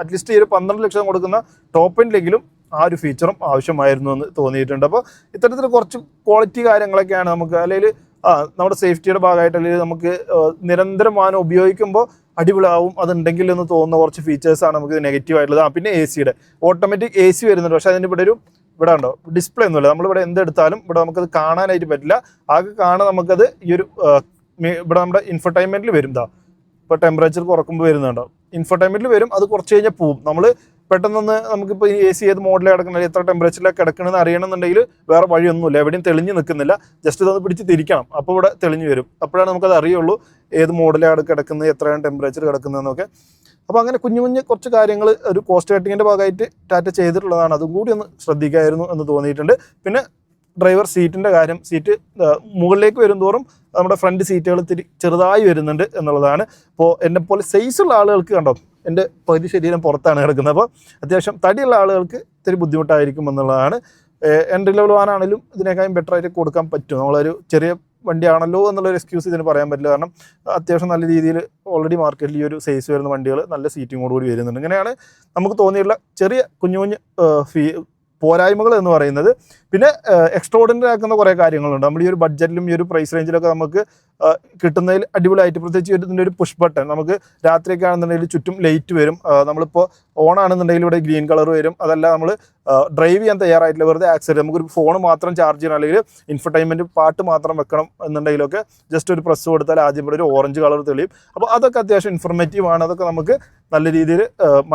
അറ്റ്ലീസ്റ്റ് ഈ ഒരു 12 ലക്ഷം കൊടുക്കുന്ന ടോപ്പ് എൻഡിലെങ്കിലും ആ ഒരു ഫീച്ചറും ആവശ്യമായിരുന്നു എന്ന് തോന്നിയിട്ടുണ്ട്. അപ്പോൾ ഇത്തരത്തിൽ കുറച്ച് ക്വാളിറ്റി കാര്യങ്ങളൊക്കെയാണ് നമുക്ക്, അല്ലെങ്കിൽ നമ്മുടെ സേഫ്റ്റിയുടെ ഭാഗമായിട്ട്, അല്ലെങ്കിൽ നമുക്ക് നിരന്തരം വാഹനം ഉപയോഗിക്കുമ്പോൾ അടിപൊളിയാവും അതുണ്ടെങ്കിൽ എന്ന് തോന്നുന്ന കുറച്ച് ഫീച്ചേഴ്സാണ് നമുക്ക് നെഗറ്റീവ് ആയിട്ടുള്ളത്. പിന്നെ AC ഓട്ടോമാറ്റിക് AC വരുന്നുണ്ട്. പക്ഷേ അതിൻ്റെ ഇവിടെ ഉണ്ടോ ഡിസ്പ്ലേ ഒന്നുമില്ല. നമ്മളിവിടെ എന്തെടുത്താലും ഇവിടെ നമുക്കത് കാണാനായിട്ട് പറ്റില്ല. ആകെ കാണാൻ നമുക്കത് ഈ ഒരു ഇവിടെ നമ്മുടെ ഇൻഫർടൈൻമെൻറ്റിൽ വരും. ഇപ്പോൾ ടെമ്പറേച്ചർ കുറക്കുമ്പോൾ വരുന്നുണ്ടോ, ഇൻഫർടൈൻമെൻറ്റിൽ വരും. അത് കുറച്ച് കഴിഞ്ഞാൽ പോവും. നമ്മൾ പെട്ടെന്നൊന്ന് നമുക്കിപ്പോൾ ഈ AC ഏത് മോഡലിൽ കിടക്കുന്നത്, എത്ര ടെമ്പറേച്ചറിലാണ് കിടക്കണമെന്ന് അറിയണമെന്നുണ്ടെങ്കിൽ വേറെ വഴിയൊന്നുമില്ല, എവിടെയും തെളിഞ്ഞ് നിൽക്കുന്നില്ല. ജസ്റ്റ് ഇതൊന്ന് പിടിച്ച് തിരിക്കണം, അപ്പോൾ ഇവിടെ തെളിഞ്ഞ് വരും. അപ്പോഴാണ് നമുക്കത് അറിയുള്ളൂ ഏത് മോഡലാണ് കിടക്കുന്നത്, എത്രയാണ് ടെമ്പറേച്ചർ കിടക്കുന്നതെന്നൊക്കെ. അപ്പോൾ അങ്ങനെ കുഞ്ഞു കുറച്ച് കാര്യങ്ങൾ ഒരു കോസ്റ്റ് കട്ടിങ്ങിൻ്റെ ഭാഗമായിട്ട് ടാറ്റ ചെയ്തിട്ടുള്ളതാണ്. അതും കൂടി ഒന്ന് ശ്രദ്ധിക്കായിരുന്നു എന്ന് തോന്നിയിട്ടുണ്ട്. പിന്നെ ഡ്രൈവർ സീറ്റിൻ്റെ കാര്യം, സീറ്റ് മുകളിലേക്ക് വരും തോറും നമ്മുടെ ഫ്രണ്ട് സീറ്റുകൾ ചെറുതായി വരുന്നുണ്ട് എന്നുള്ളതാണ്. അപ്പോൾ എന്നെ പോലെ സൈസുള്ള ആളുകൾക്ക് കണ്ടോ എൻ്റെ പകുതി ശരീരം പുറത്താണ് കിടക്കുന്നത്. അപ്പോൾ അത്യാവശ്യം തടിയുള്ള ആളുകൾക്ക് ഇത്തിരി ബുദ്ധിമുട്ടായിരിക്കും എന്നുള്ളതാണ്. എൻട്രി ലെവൽ വാനാണെങ്കിലും ഇതിനേക്കാളും ബെറ്ററായിട്ട് കൊടുക്കാൻ പറ്റും. നമ്മളൊരു ചെറിയ വണ്ടിയാണല്ലോ എന്നുള്ളൊരു എക്സ്ക്യൂസ് ഇതിന് പറയാൻ പറ്റില്ല. കാരണം അത്യാവശ്യം നല്ല രീതിയിൽ ഓൾറെഡി മാർക്കറ്റിൽ ഈ ഒരു സൈസ് വരുന്ന വണ്ടികൾ നല്ല സീറ്റിങ്ങോടുകൂടി വരുന്നുണ്ട്. ഇങ്ങനെയാണ് നമുക്ക് തോന്നിയിട്ടുള്ള ചെറിയ കുഞ്ഞു പോരായ്മകൾ എന്ന് പറയുന്നത്. പിന്നെ എക്സ്ട്രാ ഓർഡിനറി ആക്കുന്ന കുറേ കാര്യങ്ങളുണ്ട്. നമ്മൾ ഈ ഒരു ബഡ്ജറ്റിലും ഈ ഒരു പ്രൈസ് റേഞ്ചിലൊക്കെ നമുക്ക് കിട്ടുന്നതിൽ അടിപൊളിയായിട്ട്, പ്രത്യേകിച്ച് ഇതിൻ്റെ ഒരു പുഷ് ബട്ടൺ, നമുക്ക് രാത്രിയൊക്കെ ആണെന്നുണ്ടെങ്കിൽ ചുറ്റും ലൈറ്റ് വരും. നമ്മളിപ്പോൾ ഓൺ ആണെന്നുണ്ടെങ്കിൽ ഇവിടെ ഗ്രീൻ കളർ വരും. അതല്ല നമ്മൾ ഡ്രൈവ് ചെയ്യാൻ തയ്യാറായിട്ടില്ല, വെറുതെ ആക്സിഡൻറ്റ്, നമുക്കൊരു ഫോൺ മാത്രം ചാർജ് ചെയ്യണം അല്ലെങ്കിൽ ഇൻഫർടൈൻമെൻറ്റ് പാട്ട് മാത്രം വെക്കണം എന്നുണ്ടെങ്കിലൊക്കെ ജസ്റ്റ് ഒരു പ്രസ് കൊടുത്താൽ ആദ്യം ഇവിടെ ഒരു ഓറഞ്ച് കളർ തെളിയും. അപ്പോൾ അതൊക്കെ അത്യാവശ്യം ഇൻഫർമേറ്റീവ് ആണ്. അതൊക്കെ നമുക്ക് നല്ല രീതിയിൽ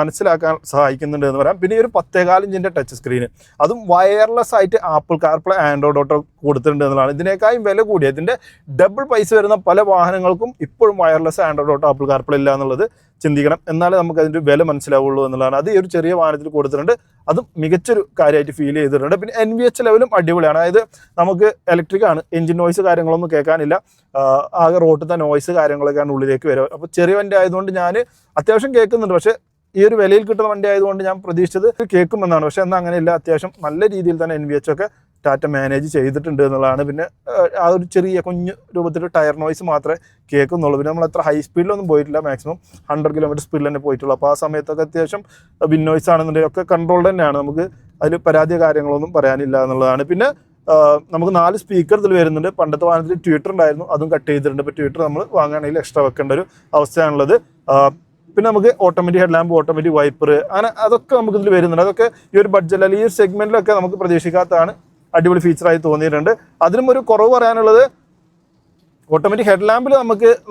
മനസ്സിലാക്കാൻ സഹായിക്കുന്നുണ്ട് എന്ന് പറയാം. പിന്നെ ഈ ഒരു 10.4 ഇഞ്ചിൻ്റെ ടച്ച് സ്ക്രീന്, അതും വയർലെസ് ആയിട്ട് ആപ്പിൾ കാർപ്ലേ ആൻഡ്രോയിഡ് ഓട്ടോ കൊടുത്തിട്ടുണ്ട് എന്നുള്ളതാണ്. ഇതിനേക്കാളും വില കൂടിയ, ഇതിൻ്റെ ഡബിൾ പൈസ വരുന്ന പല വാഹനങ്ങൾക്കും ഇപ്പോഴും wireless Android auto apple CarPlay ഇല്ല എന്നുള്ളത് ചിന്തിക്കണം. എന്നാലേ നമുക്ക് അതിൻ്റെ വില മനസ്സിലാവുള്ളൂ എന്നുള്ളതാണ്. അത് ഈ ഒരു ചെറിയ വാഹനത്തിൽ കൊടുത്തിട്ടുണ്ട്. അതും മികച്ചൊരു കാര്യമായിട്ട് ഫീൽ ചെയ്തിട്ടുണ്ട്. പിന്നെ NVH ലെവലും അടിപൊളിയാണ്. അതായത് നമുക്ക് ഇലക്ട്രിക് ആണ്, എഞ്ചിൻ നോയ്സ് കാര്യങ്ങളൊന്നും കേൾക്കാനില്ല. ആകെ റോട്ടിലത്തെ നോയ്സ് കാര്യങ്ങളൊക്കെയാണ് ഉള്ളിലേക്ക് വരിക. അപ്പോൾ ചെറിയ വണ്ടി ആയതുകൊണ്ട് ഞാൻ അത്യാവശ്യം കേൾക്കുന്നുണ്ട്. പക്ഷേ ഈ ഒരു വിലയിൽ കിട്ടുന്ന വണ്ടി ആയതുകൊണ്ട് ഞാൻ പ്രതീക്ഷിച്ചത് കേൾക്കുമെന്നാണ്. പക്ഷേ എന്നാൽ അങ്ങനെയില്ല, അത്യാവശ്യം നല്ല രീതിയിൽ തന്നെ NVH ഒക്കെ ടാറ്റ മാനേജ് ചെയ്തിട്ടുണ്ട് എന്നുള്ളതാണ്. പിന്നെ ആ ഒരു ചെറിയ കുഞ്ഞു രൂപത്തിൽ ടയർ നോയ്സ് മാത്രമേ കേൾക്കുന്നുള്ളൂ. പിന്നെ നമ്മൾ അത്ര ഹൈ സ്പീഡിലൊന്നും പോയിട്ടില്ല, മാക്സിമം 100 കിലോമീറ്റർ സ്പീഡിൽ തന്നെ പോയിട്ടുള്ളൂ. അപ്പോൾ ആ സമയത്തൊക്കെ അത്യാവശ്യം വിൻ നോയ്സ് ആണെന്നുണ്ടെങ്കിൽ ഒക്കെ കൺട്രോൾഡ് തന്നെയാണ്. നമുക്ക് അതിൽ പരാതി കാര്യങ്ങളൊന്നും പറയാനില്ല എന്നുള്ളതാണ്. പിന്നെ നമുക്ക് 4 സ്പീക്കർ ഇതിൽ വരുന്നുണ്ട്. പണ്ടത്തെ വാഹനത്തിൽ ട്വിറ്റർ ഉണ്ടായിരുന്നു, അതും കട്ട് ചെയ്തിട്ടുണ്ട്. ഇപ്പോൾ ട്വിറ്റർ നമ്മൾ വാങ്ങുകയാണെങ്കിൽ എക്സ്ട്രാ വെക്കേണ്ട ഒരു അവസ്ഥയാണുള്ളത്. പിന്നെ നമുക്ക് automatic head lamp, automatic wiper, അങ്ങനെ അതൊക്കെ നമുക്ക് ഇതിൽ വരുന്നുണ്ട്. അതൊക്കെ ഈ ഒരു ബഡ്ജറ്റ് അല്ലെങ്കിൽ ഈ ഒരു സെഗ്മെന്റിലൊക്കെ നമുക്ക് പ്രതീക്ഷിക്കാത്തതാണ്, അടിപൊളി ഫീച്ചറായി തോന്നിയിട്ടുണ്ട്. അതിനും ഒരു കുറവ് പറയാനുള്ളത്, ഓട്ടോമാറ്റിക് ഹെഡ് ലാമ്പിൽ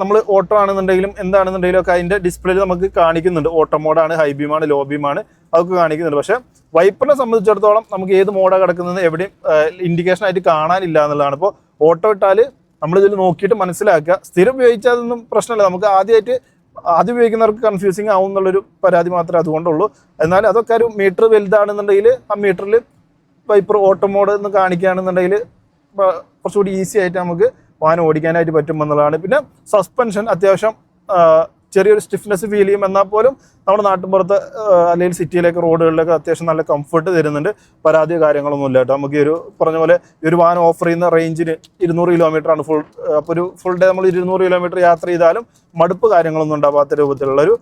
നമ്മൾ ഓട്ടോ ആണെന്നുണ്ടെങ്കിലും എന്താണെന്നുണ്ടെങ്കിലും ഒക്കെ അതിൻ്റെ ഡിസ്പ്ലേയിൽ നമുക്ക് കാണിക്കുന്നുണ്ട്. ഓട്ടോ മോഡാണ്, ഹൈ ബീമാണ്, ലോ ബീമാണ്, അതൊക്കെ കാണിക്കുന്നുണ്ട്. പക്ഷേ വൈപ്പറിനെ സംബന്ധിച്ചിടത്തോളം നമുക്ക് ഏത് മോഡാണ് കിടക്കുന്നത് എവിടെയും ഇൻഡിക്കേഷൻ ആയിട്ട് കാണാനില്ല എന്നുള്ളതാണ്. ഇപ്പോൾ ഓട്ടോ ഇട്ടാൽ നമ്മളിതിൽ നോക്കിയിട്ട് മനസ്സിലാക്കുക. സ്ഥിരം ഉപയോഗിച്ചാൽ അതൊന്നും പ്രശ്നമില്ല. നമുക്ക് ആദ്യം ഉപയോഗിക്കുന്നവർക്ക് കൺഫ്യൂസിങ് ആവും എന്നുള്ളൊരു പരാതി മാത്രമേ അതുകൊണ്ടുള്ളൂ. എന്നാൽ അതൊക്കെ ഒരു മീറ്റർ വലുതാണെന്നുണ്ടെങ്കിൽ ആ മീറ്ററിൽ വൈപ്പർ ഓട്ടോ മോഡ് എന്ന് കാണിക്കുകയാണെന്നുണ്ടെങ്കിൽ കുറച്ചുകൂടി ഈസി ആയിട്ട് നമുക്ക് വാഹനം ഓടിക്കാനായിട്ട് പറ്റുമെന്നുള്ളതാണ്. പിന്നെ സസ്പെൻഷൻ അത്യാവശ്യം ചെറിയൊരു സ്റ്റിഫ്നെസ് ഫീൽ ചെയ്യും. എന്നാൽ പോലും നമ്മുടെ നാട്ടിൻപുറത്ത് അല്ലെങ്കിൽ സിറ്റിയിലേക്ക് റോഡുകളിലൊക്കെ അത്യാവശ്യം നല്ല കംഫർട്ട് തരുന്നുണ്ട്. പരാതിയോ കാര്യങ്ങളൊന്നും ഇല്ല കേട്ടോ. നമുക്ക് ഈ ഒരു പറഞ്ഞ പോലെ ഈ ഒരു വാഹനം ഓഫർ ചെയ്യുന്ന റേഞ്ചിന് 200 കിലോമീറ്ററാണ് ഫുൾ. അപ്പോൾ ഒരു ഫുൾ ഡേ നമ്മൾ 200 കിലോമീറ്റർ യാത്ര ചെയ്താലും മടുപ്പ് കാര്യങ്ങളൊന്നും ഉണ്ടാവാത്ത രൂപത്തിലുള്ളൊരു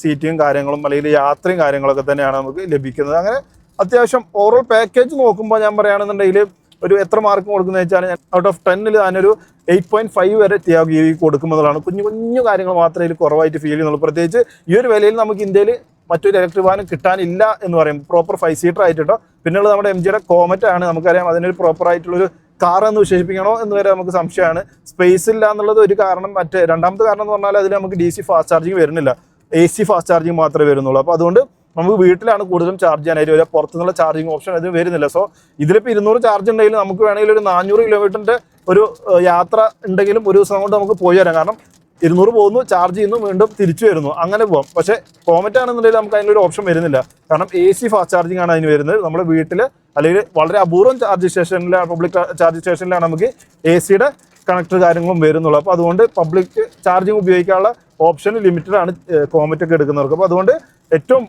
സീറ്റിങ്ങും കാര്യങ്ങളും അല്ലെങ്കിൽ യാത്രയും കാര്യങ്ങളൊക്കെ തന്നെയാണ് നമുക്ക് ലഭിക്കുന്നത്. അങ്ങനെ അത്യാവശ്യം ഓവറോൾ പാക്കേജ് നോക്കുമ്പോൾ ഞാൻ പറയുകയാണെന്നുണ്ടെങ്കിൽ ഒരു എത്ര മാർക്ക് കൊടുക്കുന്നത് വെച്ചാൽ ഞാൻ ഔട്ട് ഓഫ് 10 ഞാനൊരു 8.5 വരെ ടിയാഗോ EV കൊടുക്കുന്നതാണ്. കുഞ്ഞു കാര്യങ്ങൾ മാത്രമേ ഇതിൽ കുറവായിട്ട് ഫീൽ ചെയ്യുന്നുള്ളൂ. പ്രത്യേകിച്ച് ഈ ഒരു വിലയിൽ നമുക്ക് ഇന്ത്യയിൽ മറ്റൊരു ഇലക്ട്രിക് വാഹനം കിട്ടാനില്ല എന്ന് പറയും. പ്രോപ്പർ 5 സീറ്റർ ആയിട്ടോ. പിന്നെയുള്ളത് നമ്മുടെ MGയുടെ കോമറ്റ് ആണ്. നമുക്കറിയാം അതിനൊരു പ്രോപ്പർ ആയിട്ടുള്ളൊരു കാർ എന്ന് വിശേഷിപ്പിക്കണോ എന്ന് വരെ നമുക്ക് സംശയമാണ്. സ്പേസ് ഇല്ല എന്നുള്ളത് ഒരു കാരണം. രണ്ടാമത്തെ കാരണം എന്ന് പറഞ്ഞാൽ അതിൽ നമുക്ക് DC ഫാസ്റ്റ് ചാർജിങ് വരുന്നില്ല, AC ഫാസ്റ്റ് ചാർജിങ് മാത്രമേ വരുന്നുള്ളൂ. അപ്പോൾ അതുകൊണ്ട് നമുക്ക് വീട്ടിലാണ് കൂടുതലും ചാർജ് ചെയ്യാനായിട്ട് വരിക. പുറത്തുനിന്നുള്ള ചാർജിങ് ഓപ്ഷൻ അത് വരുന്നില്ല. സോ ഇതിലിപ്പോൾ 200 ചാർജ് ഉണ്ടെങ്കിൽ നമുക്ക് വേണമെങ്കിൽ ഒരു 400 കിലോമീറ്ററിൻ്റെ ഒരു യാത്ര ഉണ്ടെങ്കിലും ഒരു ദിവസം കൊണ്ട് നമുക്ക് പോയി വരാം. കാരണം 200 പോകുന്നു, ചാർജ് ചെയ്യുന്നു, വീണ്ടും തിരിച്ചു വരുന്നു, അങ്ങനെ പോകാം. പക്ഷേ കോമറ്റ് ആണെന്നുണ്ടെങ്കിൽ നമുക്ക് അതിനൊരു ഓപ്ഷൻ വരുന്നില്ല. കാരണം AC ഫാസ്റ്റ് ചാർജിങ് ആണ് അതിന് വരുന്നത്. നമ്മുടെ വീട്ടിൽ അല്ലെങ്കിൽ വളരെ അപൂർവം ചാർജ് സ്റ്റേഷനിലാണ്, പബ്ലിക് ചാർജ് സ്റ്റേഷനിലാണ് നമുക്ക് ACയുടെ കണക്ടർ കാര്യങ്ങളും വരുന്നുള്ളൂ. അപ്പോൾ അതുകൊണ്ട് പബ്ലിക് ചാർജിങ് ഉപയോഗിക്കാനുള്ള ഓപ്ഷൻ ലിമിറ്റഡ് ആണ് കോമറ്റ് ഒക്കെ എടുക്കുന്നവർക്ക്. അപ്പോൾ അതുകൊണ്ട് ഏറ്റവും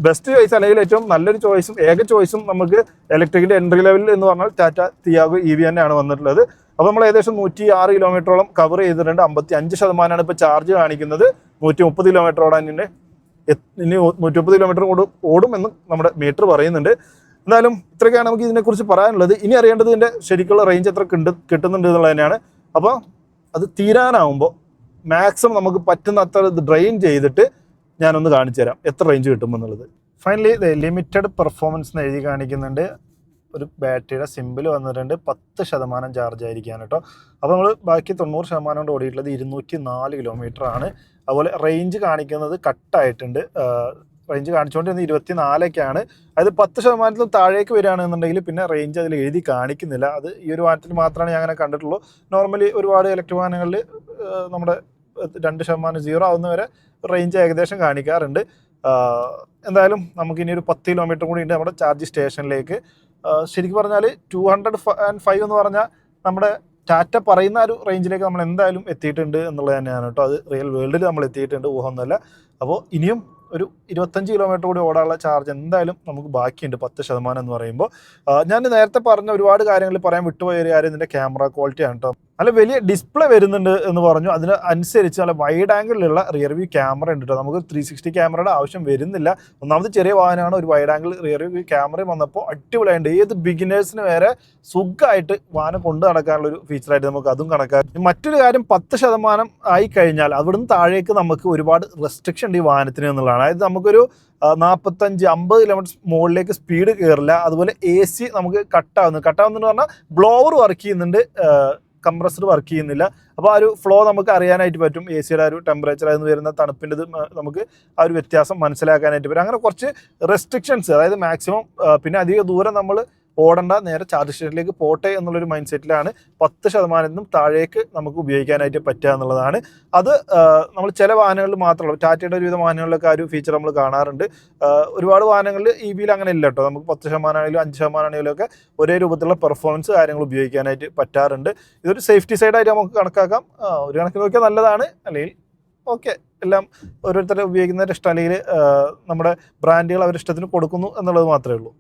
ബെസ്റ്റ് ചോയ്സ് അല്ലെങ്കിൽ ഏറ്റവും നല്ലൊരു ചോയ്സും ഏക ചോയ്സും നമുക്ക് ഇലക്ട്രിക്കിൻ്റെ എൻട്രി ലെവലിൽ എന്ന് പറഞ്ഞാൽ ടാറ്റ ടിയാഗോ EV തന്നെയാണ് വന്നിട്ടുള്ളത്. അപ്പോൾ നമ്മൾ ഏകദേശം 106 കിലോമീറ്ററോളം കവർ ചെയ്തിട്ടുണ്ട്. 55% ഇപ്പോൾ ചാർജ് കാണിക്കുന്നത്. 130 കിലോമീറ്റർ ഓടാൻ ഇനി 130 കിലോമീറ്റർ ഓടുമെന്ന് നമ്മുടെ മീറ്റർ പറയുന്നുണ്ട്. എന്തായാലും ഇത്രയൊക്കെയാണ് നമുക്ക് ഇതിനെക്കുറിച്ച് പറയാനുള്ളത്. ഇനി അറിയേണ്ടത് ഇതിൻ്റെ ശരിക്കുള്ള റേഞ്ച് എത്ര കിട്ടുന്നുണ്ട് എന്നുള്ളത് തന്നെയാണ്. അപ്പോൾ അത് തീരാനാവുമ്പോൾ മാക്സിമം നമുക്ക് പറ്റുന്ന അത്ര ഇത് ഡ്രെയിൻ ചെയ്തിട്ട് ഞാനൊന്ന് കാണിച്ചു തരാം എത്ര റേഞ്ച് കിട്ടുമെന്നുള്ളത്. ഫൈനലി ലിമിറ്റഡ് പെർഫോമൻസ് എന്ന് എഴുതി കാണിക്കുന്നുണ്ട്. ഒരു ബാറ്ററിയുടെ സിമ്പിൾ വന്നിട്ടുണ്ട്. 10% ചാർജ് ആയിരിക്കാണ് കേട്ടോ. അപ്പോൾ നമ്മൾ ബാക്കി 90% കൊണ്ട് ഓടിയിട്ടുള്ളത് 204 കിലോമീറ്റർ ആണ്. അതുപോലെ റേഞ്ച് കാണിക്കുന്നത് കട്ടായിട്ടുണ്ട്. റേഞ്ച് കാണിച്ചുകൊണ്ടിരുന്നത് 24ഒക്കെയാണ്. അതായത് 10% താഴേക്ക് വരികയാണെന്നുണ്ടെങ്കിൽ പിന്നെ റേഞ്ച് അതിൽ എഴുതി കാണിക്കുന്നില്ല. അത് ഈ ഒരു വാഹനത്തിൽ മാത്രമാണ് ഞാൻ അങ്ങനെ കണ്ടിട്ടുള്ളൂ. നോർമലി ഒരുപാട് ഇലക്ട്രിക് വാഹനങ്ങളിൽ നമ്മുടെ 2% 0 ആവുന്നവരെ റേഞ്ച് ഏകദേശം കാണിക്കാറുണ്ട്. എന്തായാലും നമുക്കിനി ഒരു 10 കിലോമീറ്റർ കൂടി ഉണ്ട് നമ്മുടെ ചാർജ് സ്റ്റേഷനിലേക്ക്. ശരിക്കും പറഞ്ഞാൽ 205 എന്ന് പറഞ്ഞാൽ നമ്മുടെ ടാറ്റ പറയുന്ന ഒരു റേഞ്ചിലേക്ക് നമ്മൾ എന്തായാലും എത്തിയിട്ടുണ്ട് എന്നുള്ളത് തന്നെയാണ് കേട്ടോ. അത് റിയൽ വേൾഡിൽ നമ്മൾ എത്തിയിട്ടുണ്ട്, ഊഹമൊന്നുമല്ല. അപ്പോൾ ഇനിയും ഒരു 25 കിലോമീറ്റർ കൂടി ഓടാനുള്ള ചാർജ് എന്തായാലും നമുക്ക് ബാക്കിയുണ്ട് 10% എന്ന് പറയുമ്പോൾ. ഞാൻ നേരത്തെ പറഞ്ഞ ഒരുപാട് കാര്യങ്ങൾ പറയാൻ വിട്ടുപോയ ഒരു കാര്യം ഇതിൻ്റെ ക്യാമറ ക്വാളിറ്റിയാണ് കേട്ടോ. നല്ല വലിയ ഡിസ്പ്ലേ വരുന്നുണ്ട് എന്ന് പറഞ്ഞു. അതിന് അനുസരിച്ച് നല്ല വൈഡ് ആംഗിളിലുള്ള റിയർ വ്യൂ ക്യാമറ ഉണ്ട് കേട്ടോ. നമുക്ക് 360 ക്യാമറയുടെ ആവശ്യം വരുന്നില്ല. ഒന്നാമത് ചെറിയ വാഹനമാണ്, ഒരു വൈഡ് ആംഗിൾ റിയർ വ്യൂ ക്യാമറയും വന്നപ്പോൾ അടിപൊളിയായിട്ട് ഏത് ബിഗിനേഴ്സിന് വരെ സുഖമായിട്ട് വാഹനം കൊണ്ടു നടക്കാനുള്ളൊരു ഫീച്ചറായിട്ട് നമുക്ക് അതും കണക്കാക്കാം. മറ്റൊരു കാര്യം 10% ആയി കഴിഞ്ഞാൽ അവിടുന്ന് താഴേക്ക് നമുക്ക് ഒരുപാട് റെസ്ട്രിക്ഷൻ ഉണ്ട് ഈ വാഹനത്തിന് എന്നുള്ളതാണ്. അതായത് നമുക്കൊരു 45-50 കിലോമീറ്റർ മുകളിലേക്ക് സ്പീഡ് കയറില്ല. അതുപോലെ AC നമുക്ക് കട്ടാവുന്നെന്ന് പറഞ്ഞാൽ ബ്ലോവർ വർക്ക് ചെയ്യുന്നുണ്ട്, കംപ്രസർ വർക്ക് ചെയ്യുന്നില്ല. അപ്പോൾ ആ ഒരു ഫ്ലോ നമുക്ക് അറിയാനായിട്ട് പറ്റും. ACയുടെ ആ ഒരു ടെമ്പറേച്ചർ അതിന് വരുന്ന തണുപ്പിൻ്റെ നമുക്ക് ആ ഒരു വ്യത്യാസം മനസ്സിലാക്കാനായിട്ട് പറ്റും. അങ്ങനെ കുറച്ച് റെസ്ട്രിക്ഷൻസ്, അതായത് മാക്സിമം പിന്നെ അധിക ദൂരം നമ്മൾ ഓടണ്ട, നേരെ ചാർജ് സ്റ്റേഷനിലേക്ക് പോട്ടെ എന്നുള്ളൊരു മൈൻഡ് സെറ്റിലാണ് 10% താഴേക്ക് നമുക്ക് ഉപയോഗിക്കാനായിട്ട് പറ്റുക എന്നുള്ളതാണ്. അത് നമ്മൾ ചില വാഹനങ്ങളിൽ മാത്രമല്ല, ടാറ്റയുടെ ഒരുവിധ വാഹനങ്ങളിലൊക്കെ ആ ഒരു ഫീച്ചർ നമ്മൾ കാണാറുണ്ട്. ഒരുപാട് വാഹനങ്ങളിൽ EVയിൽ അങ്ങനെ ഇല്ല കേട്ടോ. നമുക്ക് 10% ആണെങ്കിലും 5% ആണെങ്കിലും ഒക്കെ ഒരേ രൂപത്തിലുള്ള പെർഫോമൻസ് കാര്യങ്ങൾ ഉപയോഗിക്കാനായിട്ട് പറ്റാറുണ്ട്. ഇതൊരു സേഫ്റ്റി സൈഡായിട്ട് നമുക്ക് കണക്കാക്കാം. ഒരു കണക്കിന് നോക്കിയാൽ നല്ലതാണ്. അല്ലെങ്കിൽ ഓക്കെ, എല്ലാം ഓരോരുത്തരെ ഉപയോഗിക്കുന്നവരുടെ ഇഷ്ടം, അല്ലെങ്കിൽ നമ്മുടെ ബ്രാൻഡുകൾ അവരുടെ ഇഷ്ടത്തിന് കൊടുക്കുന്നു എന്നുള്ളത് മാത്രമേ ഉള്ളൂ.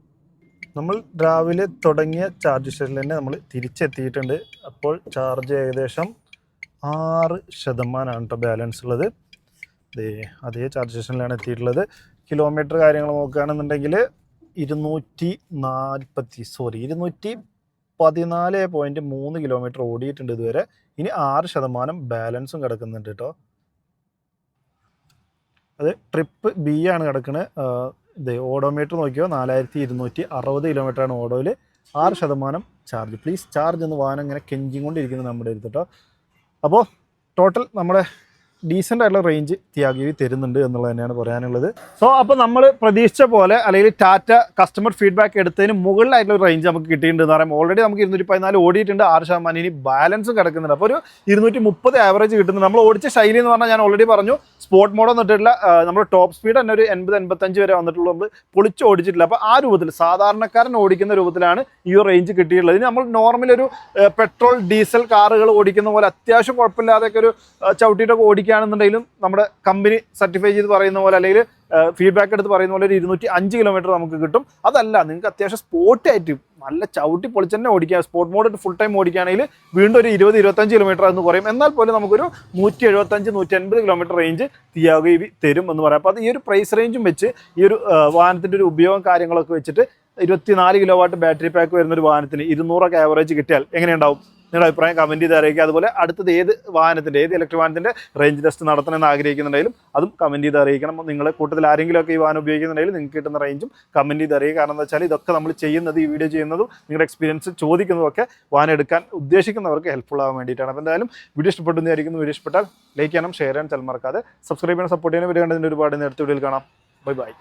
നമ്മൾ രാവിലെ തുടങ്ങിയ ചാർജ് സ്റ്റേഷനിൽ തന്നെ നമ്മൾ തിരിച്ചെത്തിയിട്ടുണ്ട്. അപ്പോൾ ചാർജ് ഏകദേശം 6% കേട്ടോ ബാലൻസ് ഉള്ളത്. അതേ ചാർജ് സ്റ്റേഷനിലാണ് എത്തിയിട്ടുള്ളത്. കിലോമീറ്റർ കാര്യങ്ങൾ നോക്കുകയാണെന്നുണ്ടെങ്കിൽ 214.3 കിലോമീറ്റർ ഓടിയിട്ടുണ്ട് ഇതുവരെ. ഇനി 6% ബാലൻസും കിടക്കുന്നുണ്ട് കേട്ടോ. അത് ട്രിപ്പ് ബി ആണ് കിടക്കുന്നത്. ഇത് ഓഡോമീറ്റർ നോക്കിയോ 4260 കിലോമീറ്ററാണ് ഓഡോയിൽ, 6% ചാർജ്. പ്ലീസ് ചാർജ് എന്ന് വാഹനം ഇങ്ങനെ കെഞ്ചിക്കൊണ്ടിരിക്കുന്നത് നമ്മുടെ അടുത്ത് കേട്ടോ. അപ്പോൾ ടോട്ടൽ നമ്മുടെ ഡീസൻ്റ് ആയിട്ടുള്ള റേഞ്ച് തിയാഗോ തരുന്നുണ്ട് എന്നുള്ളത് തന്നെയാണ് പറയാനുള്ളത്. സോ അപ്പോൾ നമ്മൾ പ്രതീക്ഷിച്ച പോലെ അല്ലെങ്കിൽ ടാറ്റ കസ്റ്റമർ ഫീഡ്ബാക്ക് എടുത്തതിന് മുകളിലായിട്ടുള്ള ഒരു റേഞ്ച് നമുക്ക് കിട്ടിയിട്ടുണ്ട് എന്ന് പറയുമ്പോൾ ഓൾറെഡി നമുക്ക് 214 ഓടിയിട്ടുണ്ട്, 6% ഇനി ബാലൻസും കിടക്കുന്നുണ്ട്. അപ്പോൾ ഒരു 230 ആവറേജ് കിട്ടുന്നുണ്ട്. നമ്മൾ ഓടിച്ച ശൈലി എന്ന് പറഞ്ഞാൽ ഞാൻ ഓൾറെഡി പറഞ്ഞു, സ്പോർട്ട് മോഡൊന്നും ഇട്ടിട്ടില്ല. നമ്മുടെ ടോപ്പ് സ്പീഡ് തന്നെ ഒരു 80-85 വരെ വന്നിട്ടുള്ളൂ. നമ്മൾ പൊളിച്ച് ഓടിച്ചിട്ടില്ല. അപ്പോൾ ആ രൂപത്തിൽ സാധാരണക്കാരൻ ഓടിക്കുന്ന രൂപത്തിലാണ് ഈ ഒരു റേഞ്ച് കിട്ടിയിട്ടുള്ളത്. ഇനി നമ്മൾ നോർമലി ഒരു പെട്രോൾ ഡീസൽ കാറുകൾ ഓടിക്കുന്ന പോലെ അത്യാവശ്യം കുഴപ്പമില്ലാതെയൊക്കെ ഒരു ചവിട്ടിയിട്ടൊക്കെ ഓടിക്കുകയാണെന്നുണ്ടെങ്കിലും നമ്മുടെ കമ്പനി സർട്ടിഫൈ ചെയ്ത് പറയുന്ന പോലെ അല്ലെങ്കിൽ ഫീഡ്ബാക്ക് എടുത്ത് പറയുന്ന പോലെ ഒരു 205 കിലോമീറ്റർ നമുക്ക് കിട്ടും. അതല്ല, നിങ്ങൾക്ക് അത്യാവശ്യം സ്പോർട്ടായിട്ട് നല്ല ചവിട്ടി പൊളിച്ച് തന്നെ ഓടിക്കുക, സ്പോർട്ട് മോഡ് ഫുൾ ടൈം ഓടിക്കുകയാണെങ്കിൽ വീണ്ടും ഒരു 20-25 കിലോമീറ്റർ എന്ന് പറയും. എന്നാൽ പോലും നമുക്കൊരു 175-180 കിലോമീറ്റർ റേഞ്ച് തിയാഗോ തരും എന്ന് പറയാം. അപ്പോൾ അത് ഈ ഒരു പ്രൈസ് റേഞ്ചും വെച്ച് ഈ ഒരു വാഹനത്തിൻ്റെ ഒരു ഉപയോഗം കാര്യങ്ങളൊക്കെ വെച്ചിട്ട് 24 കിലോ വാട്ട് ബാറ്ററി പാക്ക് വരുന്ന ഒരു വാഹനത്തിന് 200 ആവറേജ് കിട്ടിയാൽ എങ്ങനെയുണ്ടാവും? നിങ്ങളുടെ അഭിപ്രായം കമൻറ്റ് ചെയ്ത് അറിയിക്കുക. അതുപോലെ അടുത്തത് ഏത് വാഹനത്തിൻ്റെ ഏത് ഇലക്ട്രിക് വാഹനത്തിൻ്റെ റേഞ്ച് ടെസ്റ്റ് നടത്തണമെന്ന് ആഗ്രഹിക്കുന്നുണ്ടെങ്കിലും അതും കമൻറ്റ് ചെയ്ത് അറിയിക്കണം. നിങ്ങളുടെ കൂട്ടത്തിൽ ആരെങ്കിലുമൊക്കെ ഈ വാഹനം ഉപയോഗിക്കുന്നുണ്ടെങ്കിൽ നിങ്ങൾക്ക് കിട്ടുന്ന റേഞ്ചും കമൻറ്റ് ചെയ്ത് അറിയുക. കാരണം എന്താ വെച്ചാൽ ഇതൊക്കെ നമ്മൾ ചെയ്യുന്നത്, ഈ വീഡിയോ ചെയ്യുന്നതും നിങ്ങളുടെ എക്സ്പീരിയൻസ് ചോദിക്കുന്നതൊക്കെ വാഹനം എടുക്കാൻ ഉദ്ദേശിക്കുന്നവർക്ക് ഹെൽപ്ഫുൾ ആവാൻ വേണ്ടിയിട്ടാണ്. അപ്പോൾ എന്തായാലും വീഡിയോ ഇഷ്ടപ്പെടുന്നതായിരിക്കും. വീഡിയോ ഇഷ്ടപ്പെട്ടാൽ ലൈക്ക് ചെയ്യണം, ഷെയർ ചെയ്യാൻ മറക്കാതെ, സബ്സ്ക്രൈബ് ചെയ്യാൻ സപ്പോർട്ട് ചെയ്യാൻ. വീഡിയോ കണ്ടതിൻ്റെ ഒരുപാട് നേരത്തെ വീഡിയോയിൽ കാണാം. Bye bye.